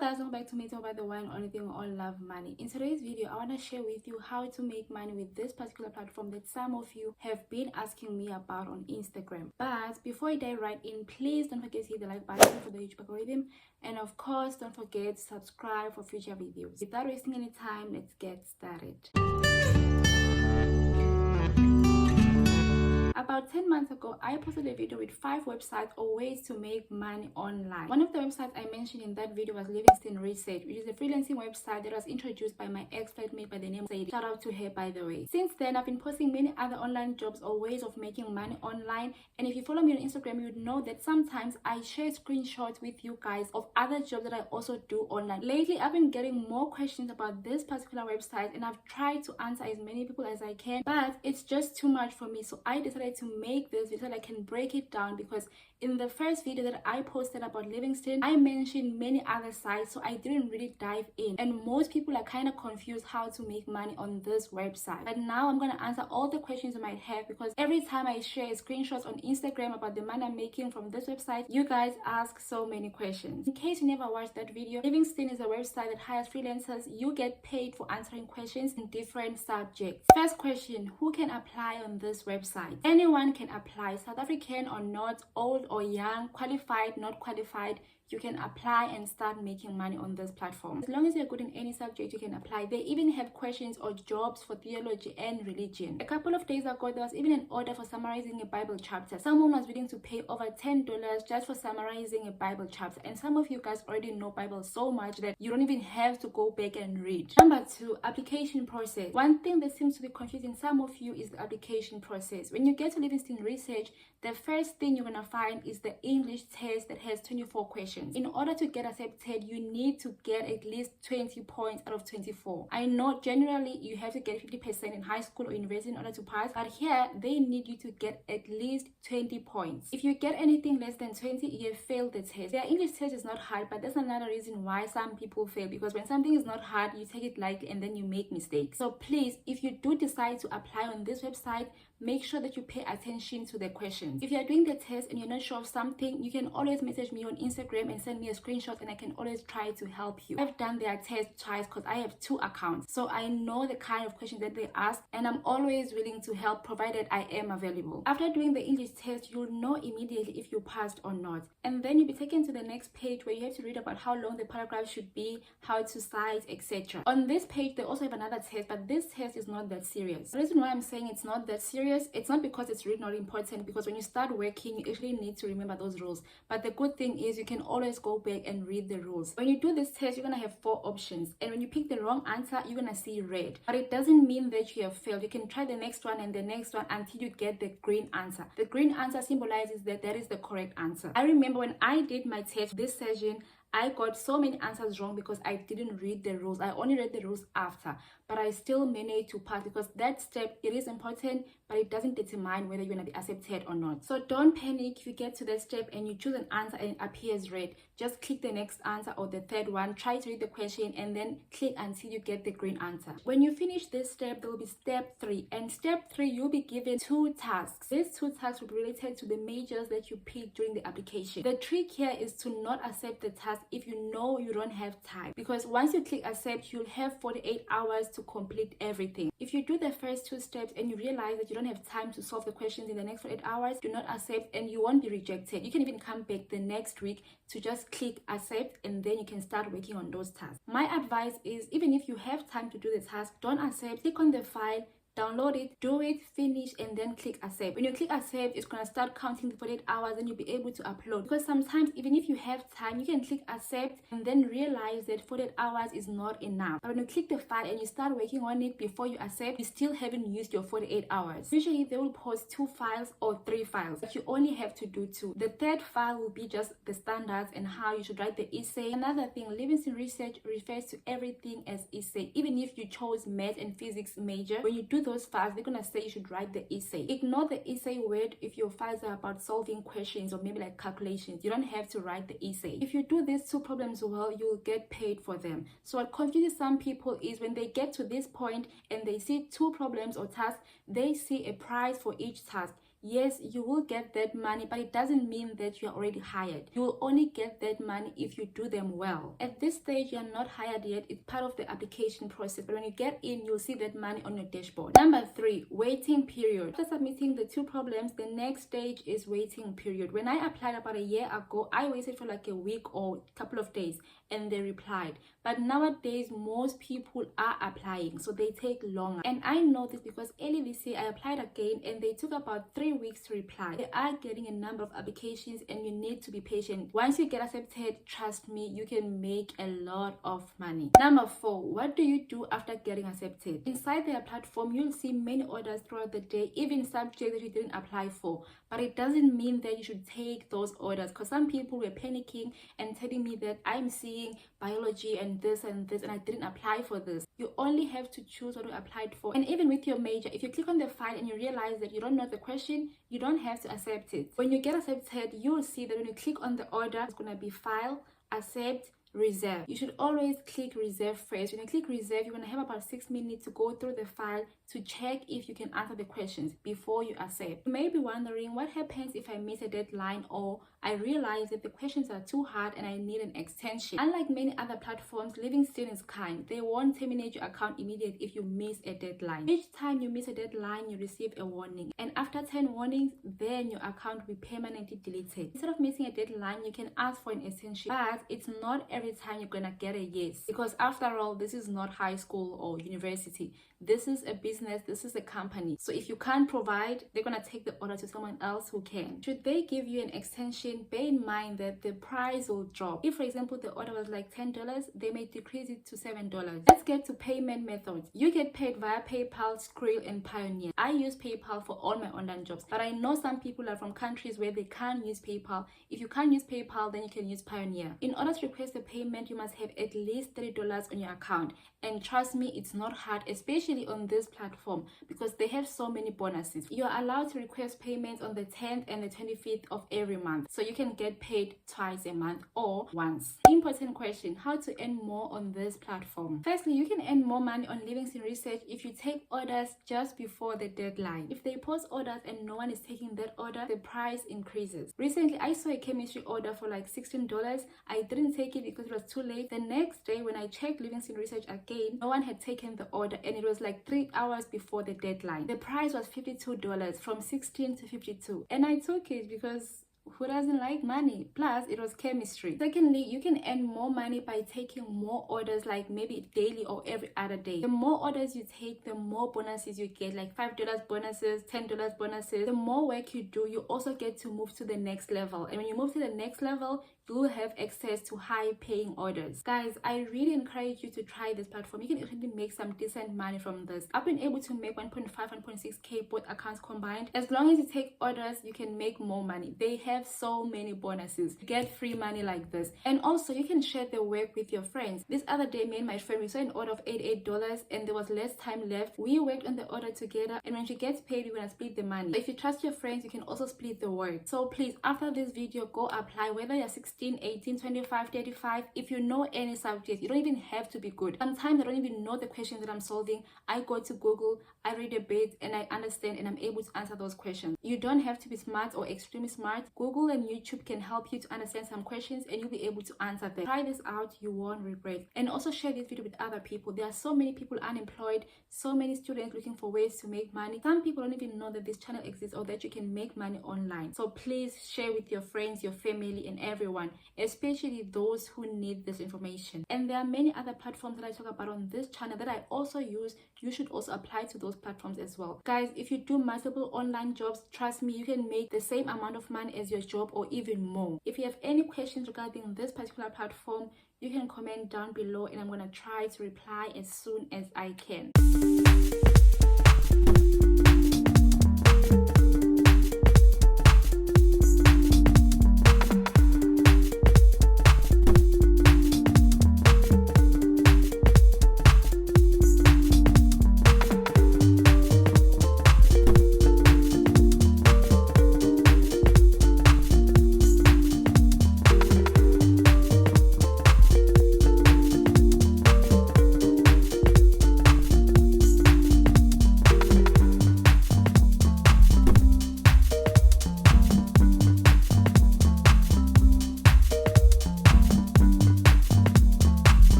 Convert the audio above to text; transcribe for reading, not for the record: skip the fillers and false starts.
Guys, welcome back to me, talk about the one only thing we all love, money. In today's video, I want to share with you how to make money with this particular platform that some of you have been asking me about on Instagram. But before I dive right in, please don't forget to hit the like button for the YouTube algorithm, and of course don't forget to subscribe for future videos. Without wasting any time, let's get started. About 10 months ago, I posted a video with 5 websites or ways to make money online. One of the websites I mentioned in that video was Livingston Research, which is a freelancing website that was introduced by my ex-flatmate by the name of Sadie. Shout out to her, by the way. Since then, I've been posting many other online jobs or ways of making money online. And if you follow me on Instagram, you would know that sometimes I share screenshots with you guys of other jobs that I also do online. Lately, I've been getting more questions about this particular website, and I've tried to answer as many people as I can, but it's just too much for me. So I decided to make this video so that I can break it down, because in the first video that I posted about Livingston, I mentioned many other sites, so I didn't really dive in, and most people are kind of confused how to make money on this website. But now I'm going to answer all the questions you might have, because every time I share screenshots on Instagram about the money I'm making from this website, you guys ask so many questions. In case you never watched that video, Livingston is a website that hires freelancers. You get paid for answering questions in different subjects. First question: who can apply on this website? Anyone can apply, South African or not, old or young, qualified, not qualified. You can apply and start making money on this platform. As long as you're good in any subject, you can apply. They even have questions or jobs for theology and religion. A couple of days ago, there was even an order for summarizing a Bible chapter. Someone was willing to pay over $10 just for summarizing a Bible chapter. And some of you guys already know Bible so much that you don't even have to go back and read. Number 2, application process. One thing that seems to be confusing some of you is the application process. When you get to Livingston Research, the first thing you're gonna find is the English test that has 24 questions. In order to get accepted, you need to get at least 20 points out of 24. I know generally you have to get 50% in high school or university in order to pass, but here they need you to get at least 20 points. If you get anything less than 20, you have failed the test. Their English test is not hard, but that's another reason why some people fail, because when something is not hard, you take it lightly and then you make mistakes. So please, if you do decide to apply on this website, make sure that you pay attention to the questions. If you are doing the test and you're not sure of something, you can always message me on Instagram and send me a screenshot, and I can always try to help you. I've done their test twice because I have 2 accounts, so I know the kind of questions that they ask, and I'm always willing to help provided I am available. After doing the English test, you'll know immediately if you passed or not, and then you'll be taken to the next page where you have to read about how long the paragraph should be, how to size, etc. On this page, they also have another test, but this test is not that serious. The reason why I'm saying it's not that serious, it's not because it's really not important, because when you start working, you actually need to remember those rules. But the good thing is you can always go back and read the rules. When you do this test, you're gonna have 4 options, and when you pick the wrong answer, you're gonna see red. But it doesn't mean that you have failed. You can try the next one and the next one until you get the green answer. The green answer symbolizes that that is the correct answer. I remember when I did my test this session, I got so many answers wrong because I didn't read the rules. I only read the rules after, but I still managed to pass, because that step, it is important, but it doesn't determine whether you're going to be accepted or not. So don't panic if you get to that step and you choose an answer and it appears red. Just click the next answer or the third one, try to read the question, and then click until you get the green answer. When you finish this step, there will be step 3, and step 3, you'll be given 2 tasks. These 2 tasks will be related to the majors that you picked during the application. The trick here is to not accept the task if you know you don't have time, because once you click accept, you'll have 48 hours to complete everything. If you do the first 2 steps and you realize that you don't have time to solve the questions in the next 48 hours, do not accept, and you won't be rejected. You can even come back the next week to just click accept, and then you can start working on those tasks. My advice is, even if you have time to do the task, don't accept. Click on the file, download it, do it, finish, and then click accept. When you click accept, it's going to start counting the 48 hours, and you'll be able to upload. Because sometimes, even if you have time, you can click accept and then realize that 48 hours is not enough. But when you click the file and you start working on it before you accept, you still haven't used your 48 hours. Usually, they will post 2 files or 3 files, but you only have to do 2. The third file will be just the standards and how you should write the essay. Another thing, Livingston Research refers to everything as essay. Even if you chose math and physics major, when you do those files, they're gonna say you should write the essay. Ignore the essay word if your files are about solving questions or maybe like calculations. You don't have to write the essay. If you do these 2 problems well, you'll get paid for them. So what confuses some people is when they get to this point and they see 2 problems or tasks, they see a price for each task. yes, you will get that money, but it doesn't mean that you're already hired. You will only get that money if you do them well. At this stage, you're not hired yet. It's part of the application process, but when you get in, you'll see that money on your dashboard. Number 3, waiting period. After submitting the 2 problems, the next stage is waiting period. When I applied about a year ago, I waited for like a week or a couple of days and they replied. But nowadays, most people are applying, so they take longer. And I know this because early this year, I applied again and they took about 3 weeks to reply. They are getting a number of applications and you need to be patient. Once you get accepted, trust me, you can make a lot of money. Number 4, what do you do after getting accepted? Inside their platform, you'll see many orders throughout the day, even subjects that you didn't apply for. But it doesn't mean that you should take those orders, because some people were panicking and telling me that I'm seeing biology and this and this and I didn't apply for this. You only have to choose what you applied for. And even with your major, if you click on the file and you realize that you don't know the question, you don't have to accept it. When you get accepted, you will see that when you click on the order, it's going to be file, accept, reserve. You should always click reserve first. When you click reserve, you're going to have about 6 minutes to go through the file to check if you can answer the questions before you accept. You may be wondering what happens if I miss a deadline or I realize that the questions are too hard and I need an extension. Unlike many other platforms, Livingston is kind. They won't terminate your account immediately if you miss a deadline. Each time you miss a deadline, you receive a warning. And after 10 warnings, then your account will be permanently deleted. Instead of missing a deadline, you can ask for an extension. But it's not every time you're gonna get a yes. Because after all, this is not high school or university. This is a business, this is a company. So if you can't provide, they're gonna take the order to someone else who can. Should they give you an extension, bear in mind that the price will drop. If, for example, the order was like $10, they may decrease it to $7. Let's get to payment methods. You get paid via PayPal, Skrill, and Pioneer. I use PayPal for all my online jobs, but I know some people are from countries where they can't use PayPal. If you can't use PayPal, then you can use Pioneer. In order to request a payment, you must have at least $30 on your account. And trust me, it's not hard, especially on this platform, because they have so many bonuses. You are allowed to request payments on the 10th and the 25th of every month, so you can get paid twice a month or once. Important question: how to earn more on this platform? Firstly, you can earn more money on Livingston Research if you take orders just before the deadline. If they post orders and no one is taking that order, the price increases. Recently, I saw a chemistry order for like $16. I didn't take it because it was too late. The next day, when I checked Livingston Research again, no one had taken the order and it was like 3 hours before the deadline. The price was $52 from 16 to 52, and I took it because who doesn't like money? Plus, it was chemistry. Secondly, you can earn more money by taking more orders, like maybe daily or every other day. The more orders you take, the more bonuses you get, like $5 bonuses, $10 bonuses. The more work you do, you also get to move to the next level. And when you move to the next level, you will have access to high paying orders. Guys, I really encourage you to try this platform. You can actually make some decent money from this. I've been able to make 1.5, 1.6K both accounts combined. As long as you take orders, you can make more money. They have so many bonuses. You get free money like this. And also, you can share the work with your friends. This other day, me and my friend, we saw an order of $88 and there was less time left. We worked on the order together, and when she gets paid, we're gonna split the money. If you trust your friends, you can also split the work. So please, after this video, go apply, whether you're 16, 18, 25, 35. If you know any subject, you don't even have to be good. Sometimes I don't even know the questions that I'm solving. I go to Google, I read a bit, and I understand, and I'm able to answer those questions. You don't have to be smart or extremely smart. Google and YouTube can help you to understand some questions and you'll be able to answer them. Try this out, you won't regret. And also share this video with other people. There are so many people unemployed, so many students looking for ways to make money. Some people don't even know that this channel exists or that you can make money online. So please share with your friends, your family, and everyone, especially those who need this information. And there are many other platforms that I talk about on this channel that I also use. You should also apply to those platforms as well. Guys, if you do multiple online jobs, trust me, you can make the same amount of money as your job or even more. If you have any questions regarding this particular platform, you can comment down below and I'm going to try to reply as soon as I can.